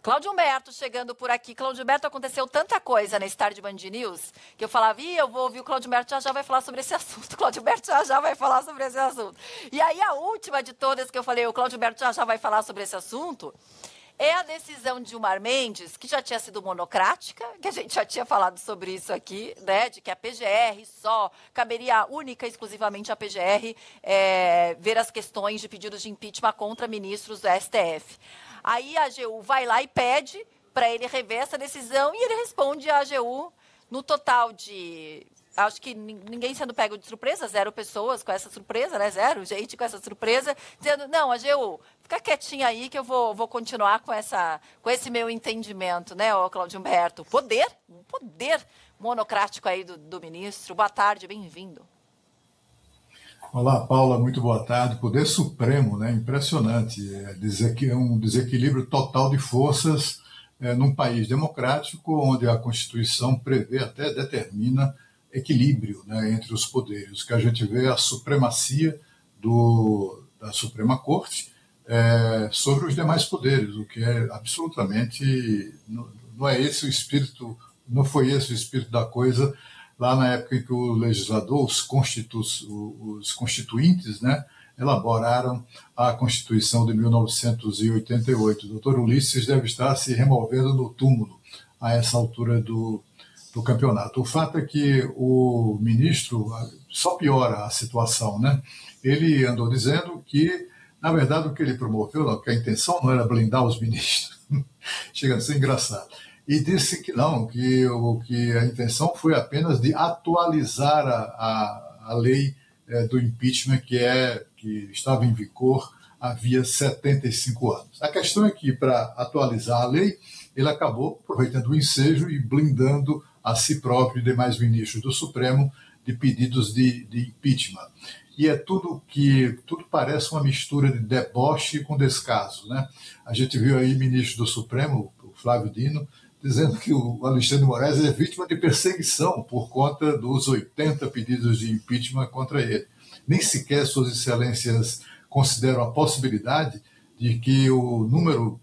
Cláudio Humberto chegando por aqui. Cláudio Humberto, aconteceu tanta coisa nesse Tarde Band News que eu falava, eu vou ouvir o Cláudio Humberto, já vai falar sobre esse assunto. O Cláudio Humberto já vai falar sobre esse assunto. E aí a última de todas que eu falei, o Cláudio Humberto já vai falar sobre esse assunto, é a decisão de Gilmar Mendes, que já tinha sido monocrática, que a gente já tinha falado sobre isso aqui, né, de que a PGR só caberia única e exclusivamente a PGR ver as questões de pedidos de impeachment contra ministros do STF. Aí a AGU vai lá e pede para ele rever essa decisão e ele responde à AGU no total de... Acho que ninguém sendo pego de surpresa, 0 pessoas com essa surpresa, né? 0 gente com essa surpresa, dizendo, não, AGU, fica quietinha aí que eu vou continuar com esse meu entendimento, né, Cláudio Humberto? Um poder monocrático aí do ministro. Boa tarde, bem-vindo. Olá, Paula, muito boa tarde. Poder supremo, né? Impressionante. Dizer que é um desequilíbrio total de forças num país democrático, onde a Constituição prevê, até determina, equilíbrio, né, entre os poderes. Que a gente vê a supremacia da Suprema Corte sobre os demais poderes, o que é absolutamente... Não é esse o espírito, não foi esse o espírito da coisa lá na época em que o legislador, os constituintes, né, elaboraram a Constituição de 1988. O doutor Ulisses deve estar se removendo no túmulo a essa altura do campeonato. O fato é que o ministro só piora a situação, né? Ele andou dizendo que, na verdade, o que ele promoveu, que a intenção não era blindar os ministros, chega a ser engraçado, e disse que não, que a intenção foi apenas de atualizar a lei do impeachment que estava em vigor havia 75 anos. A questão é que, para atualizar a lei, ele acabou aproveitando o ensejo e blindando a si próprio e demais ministros do Supremo de pedidos de impeachment. E tudo parece uma mistura de deboche com descaso, né? A gente viu aí o ministro do Supremo, o Flávio Dino, dizendo que o Alexandre de Moraes é vítima de perseguição por conta dos 80 pedidos de impeachment contra ele. Nem sequer Suas Excelências consideram a possibilidade de que o número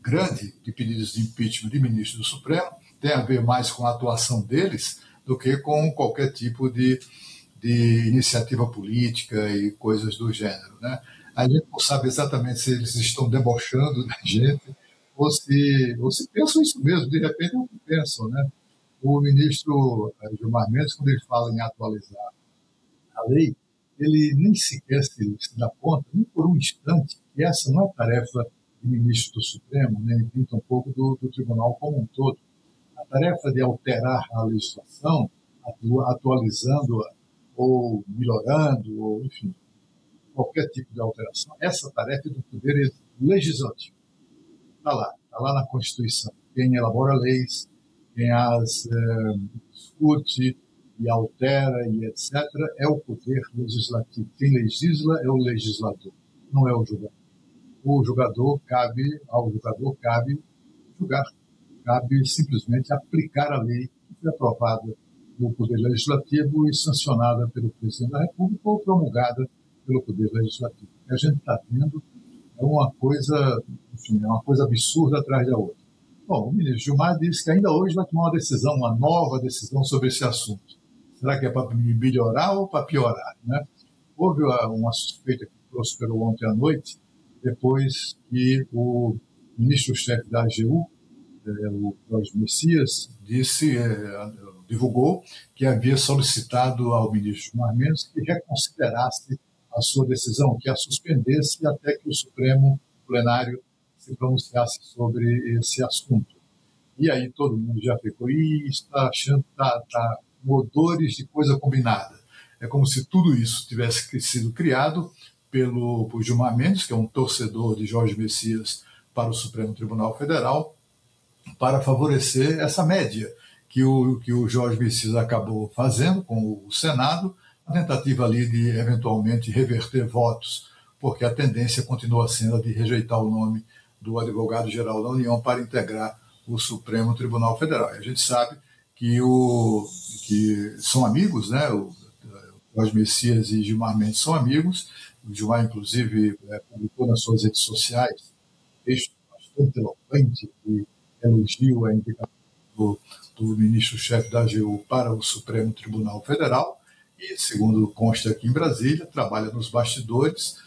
grande de pedidos de impeachment de ministros do Supremo tem a ver mais com a atuação deles do que com qualquer tipo de iniciativa política e coisas do gênero, né? A gente não sabe exatamente se eles estão debochando da gente ou se pensam isso mesmo, de repente é o que pensam, né? O ministro Gilmar Mendes, quando ele fala em atualizar a lei, ele nem sequer se dá conta, nem por um instante, que essa não é tarefa do ministro do Supremo, nem tampouco do Tribunal como um todo. A tarefa de alterar a legislação, atualizando-a ou melhorando, ou enfim, qualquer tipo de alteração, essa tarefa é do Poder Legislativo. Está lá na Constituição. Quem elabora leis, quem as discute e altera e etc., é o Poder Legislativo. Quem legisla é o legislador, não é o julgador. Ao julgador cabe julgar. Cabe simplesmente aplicar a lei que foi aprovada no Poder Legislativo e sancionada pelo Presidente da República ou promulgada pelo Poder Legislativo. O que a gente está vendo é uma coisa, enfim, é uma coisa absurda atrás da outra. Bom, o ministro Gilmar disse que ainda hoje vai tomar uma nova decisão sobre esse assunto. Será que é para melhorar ou para piorar, né? Houve uma suspeita que prosperou ontem à noite, depois que o ministro-chefe da AGU, o Jorge Messias, divulgou que havia solicitado ao ministro Gilmar Mendes que reconsiderasse a sua decisão, que a suspendesse até que o Supremo Plenário se pronunciasse sobre esse assunto. E aí todo mundo já ficou, está achando que está com odores de coisa combinada. É como se tudo isso tivesse sido criado por Gilmar Mendes, que é um torcedor de Jorge Messias para o Supremo Tribunal Federal, para favorecer essa média que o Jorge Messias acabou fazendo com o Senado, a tentativa ali de, eventualmente, reverter votos, porque a tendência continua sendo a de rejeitar o nome do advogado-geral da União para integrar o Supremo Tribunal Federal. E a gente sabe que são amigos, né? O Jorge Messias e Gilmar Mendes são amigos. O Gilmar, inclusive, publicou nas suas redes sociais textos bastante eloquente e elogio a indicação do ministro-chefe da AGU para o Supremo Tribunal Federal e, segundo consta aqui em Brasília, trabalha nos bastidores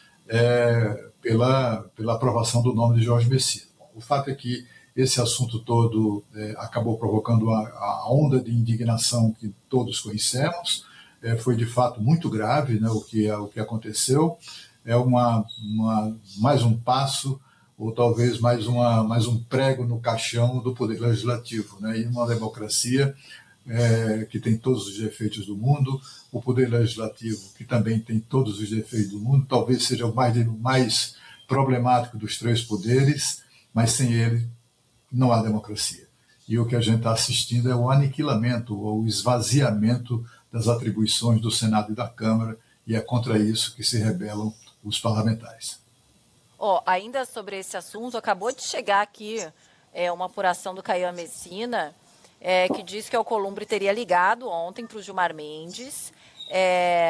pela aprovação do nome de Jorge Messias. O fato é que esse assunto todo acabou provocando a onda de indignação que todos conhecemos. Foi, de fato, muito grave, né, o que aconteceu. É mais um passo, ou talvez mais um prego no caixão do Poder Legislativo. Né? E uma democracia que tem todos os defeitos do mundo, o Poder Legislativo, que também tem todos os defeitos do mundo, talvez seja o mais problemático dos três poderes, mas sem ele não há democracia. E o que a gente está assistindo é o aniquilamento, ou o esvaziamento das atribuições do Senado e da Câmara, e é contra isso que se rebelam os parlamentares. Ainda sobre esse assunto, acabou de chegar aqui uma apuração do Caian Messina, que diz que o Alcolumbre teria ligado ontem para o Gilmar Mendes,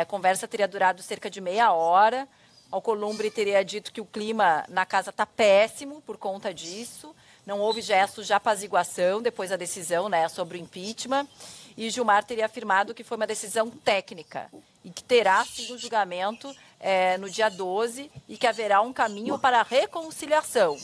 a conversa teria durado cerca de meia hora, o Alcolumbre teria dito que o clima na casa está péssimo por conta disso, não houve gestos de apaziguação depois da decisão, né, sobre o impeachment, e Gilmar teria afirmado que foi uma decisão técnica e que terá sim o julgamento no dia 12 e que haverá um caminho para a reconciliação.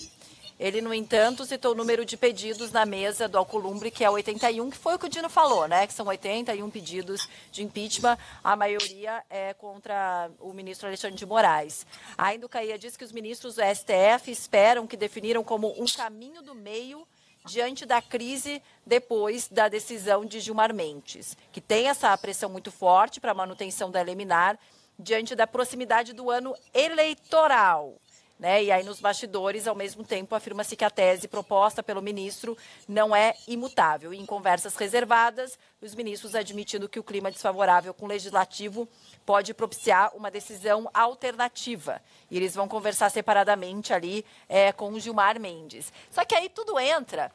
Ele, no entanto, citou o número de pedidos na mesa do Alcolumbre, que é 81, que foi o que o Dino falou, né? Que são 81 pedidos de impeachment, a maioria é contra o ministro Alexandre de Moraes. Ainda o Caia diz que os ministros do STF esperam que definiram como um caminho do meio diante da crise depois da decisão de Gilmar Mendes, que tem essa pressão muito forte para a manutenção da liminar diante da proximidade do ano eleitoral. Né? E aí, nos bastidores, ao mesmo tempo, afirma-se que a tese proposta pelo ministro não é imutável. E em conversas reservadas, os ministros admitindo que o clima desfavorável com o legislativo pode propiciar uma decisão alternativa. E eles vão conversar separadamente ali com o Gilmar Mendes. Só que aí tudo entra,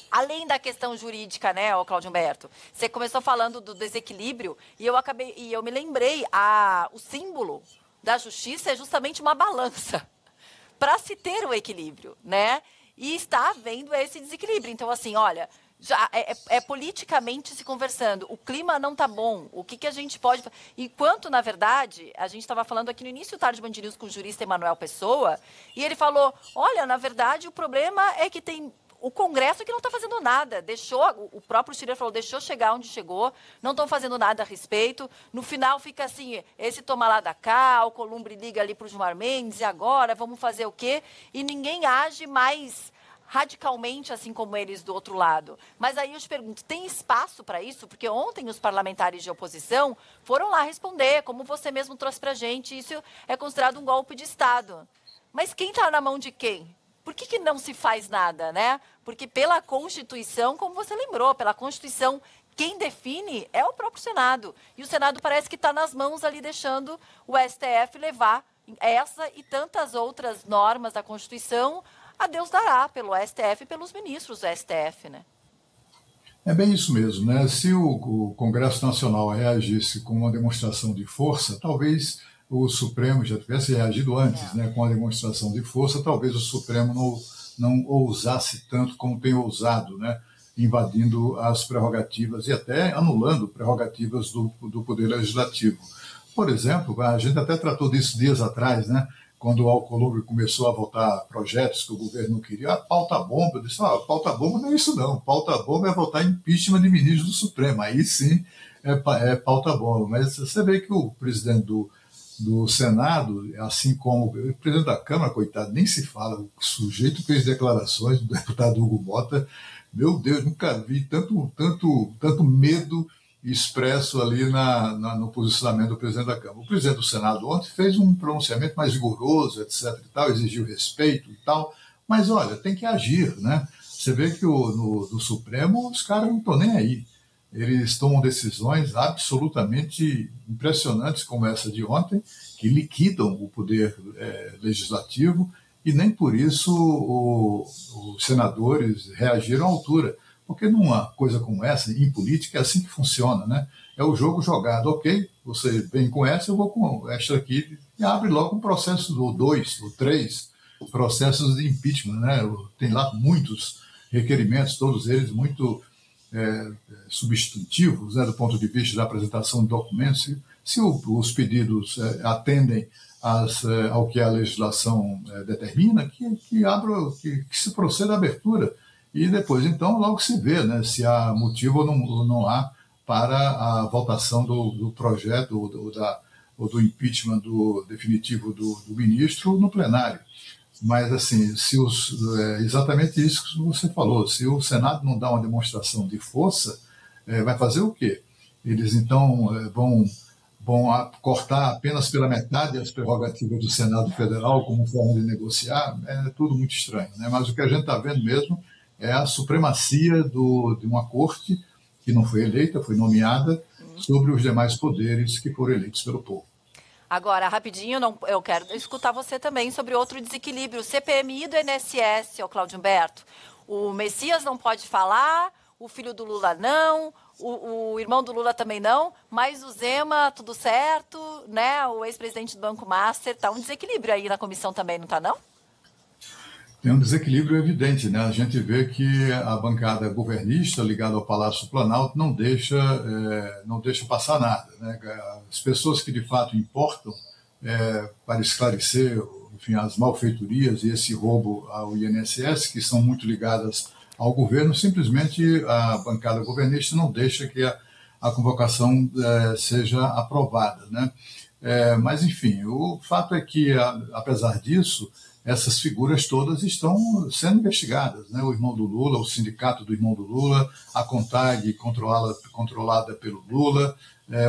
além da questão jurídica, né, Cláudio Humberto? Você começou falando do desequilíbrio e eu me lembrei, o símbolo da justiça é justamente uma balança para se ter o equilíbrio, né? E está havendo esse desequilíbrio. Então, assim, olha, já politicamente se conversando, o clima não está bom, o que a gente pode... Enquanto, na verdade, a gente estava falando aqui no início do Tarde Band News com o jurista Emanuel Pessoa, e ele falou, olha, na verdade, o problema é que tem... O Congresso que não está fazendo nada, o próprio Schiller falou, deixou chegar onde chegou, não estão fazendo nada a respeito. No final fica assim, esse toma lá da cá, o Alcolumbre liga ali para o Gilmar Mendes, e agora vamos fazer o quê? E ninguém age mais radicalmente assim como eles do outro lado. Mas aí eu te pergunto, tem espaço para isso? Porque ontem os parlamentares de oposição foram lá responder, como você mesmo trouxe para a gente, isso é considerado um golpe de Estado. Mas quem está na mão de quem? Por que não se faz nada, né? Porque pela Constituição, como você lembrou, pela Constituição, quem define é o próprio Senado. E o Senado parece que está nas mãos ali, deixando o STF levar essa e tantas outras normas da Constituição, a Deus dará, pelo STF e pelos ministros do STF, né? É bem isso mesmo, né? Se o Congresso Nacional reagisse com uma demonstração de força, talvez o Supremo já tivesse reagido antes, né, com a demonstração de força, talvez o Supremo não ousasse tanto como tem ousado, né, invadindo as prerrogativas e até anulando prerrogativas do Poder Legislativo. Por exemplo, a gente até tratou disso dias atrás, né, quando o Alcolumbre começou a votar projetos que o governo não queria, a pauta-bomba, eu disse, pauta-bomba não é isso não, pauta-bomba é votar impeachment de ministro do Supremo, aí sim é pauta-bomba. Mas você vê que o presidente do Senado, assim como o presidente da Câmara, coitado, nem se fala, o sujeito fez declarações do deputado Hugo Mota, meu Deus, nunca vi tanto medo expresso ali no posicionamento do presidente da Câmara. O presidente do Senado ontem fez um pronunciamento mais rigoroso, etc. e tal, exigiu respeito e tal, mas olha, tem que agir, né? Você vê que no Supremo os caras não estão nem aí. Eles tomam decisões absolutamente impressionantes, como essa de ontem, que liquidam o poder legislativo, e nem por isso os senadores reagiram à altura. Porque numa coisa como essa, em política, é assim que funciona, né? É o jogo jogado. Ok, você vem com essa, eu vou com esta aqui, e abre logo um processo do 2, do 3, processos de impeachment, né? Tem lá muitos requerimentos, todos eles muito substantivos, né, do ponto de vista da apresentação de documentos. Se os pedidos atendem ao que a legislação determina, que se proceda à abertura. E depois, então, logo se vê, né, se há motivo ou não há para a votação do projeto ou do impeachment definitivo do ministro no plenário. Mas, assim, exatamente isso que você falou, se o Senado não dá uma demonstração de força, vai fazer o quê? Eles, então, vão cortar apenas pela metade as prerrogativas do Senado Federal como forma de negociar. É tudo muito estranho, né? Mas o que a gente está vendo mesmo é a supremacia de uma corte que não foi eleita, foi nomeada, sobre os demais poderes que foram eleitos pelo povo. Agora, rapidinho, eu quero escutar você também sobre outro desequilíbrio. O CPMI do INSS, Cláudio Humberto. O Messias não pode falar, o filho do Lula não, o irmão do Lula também não, mas o Zema, tudo certo, né? O ex-presidente do Banco Master, está um desequilíbrio aí na comissão também, não está não? Tem um desequilíbrio evidente, né? A gente vê que a bancada governista ligada ao Palácio Planalto não deixa passar nada, né? As pessoas que de fato importam para esclarecer, enfim, as malfeitorias e esse roubo ao INSS, que são muito ligadas ao governo, simplesmente a bancada governista não deixa que a convocação seja aprovada, né? Mas, enfim, o fato é que, apesar disso, essas figuras todas estão sendo investigadas, né? O irmão do Lula, o sindicato do irmão do Lula, a CONTAG controlada pelo Lula,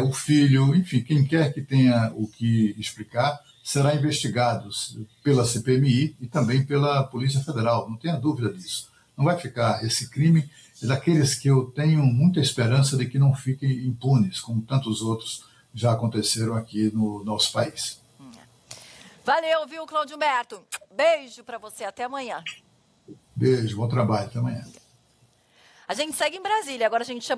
o filho, enfim, quem quer que tenha o que explicar será investigado pela CPMI e também pela Polícia Federal, não tenha dúvida disso. Não vai ficar, esse crime é daqueles que eu tenho muita esperança de que não fiquem impunes, como tantos outros já aconteceram aqui no nosso país. Valeu, viu, Cláudio Humberto? Beijo para você, até amanhã. Beijo, bom trabalho, até amanhã. A gente segue em Brasília, agora a gente chama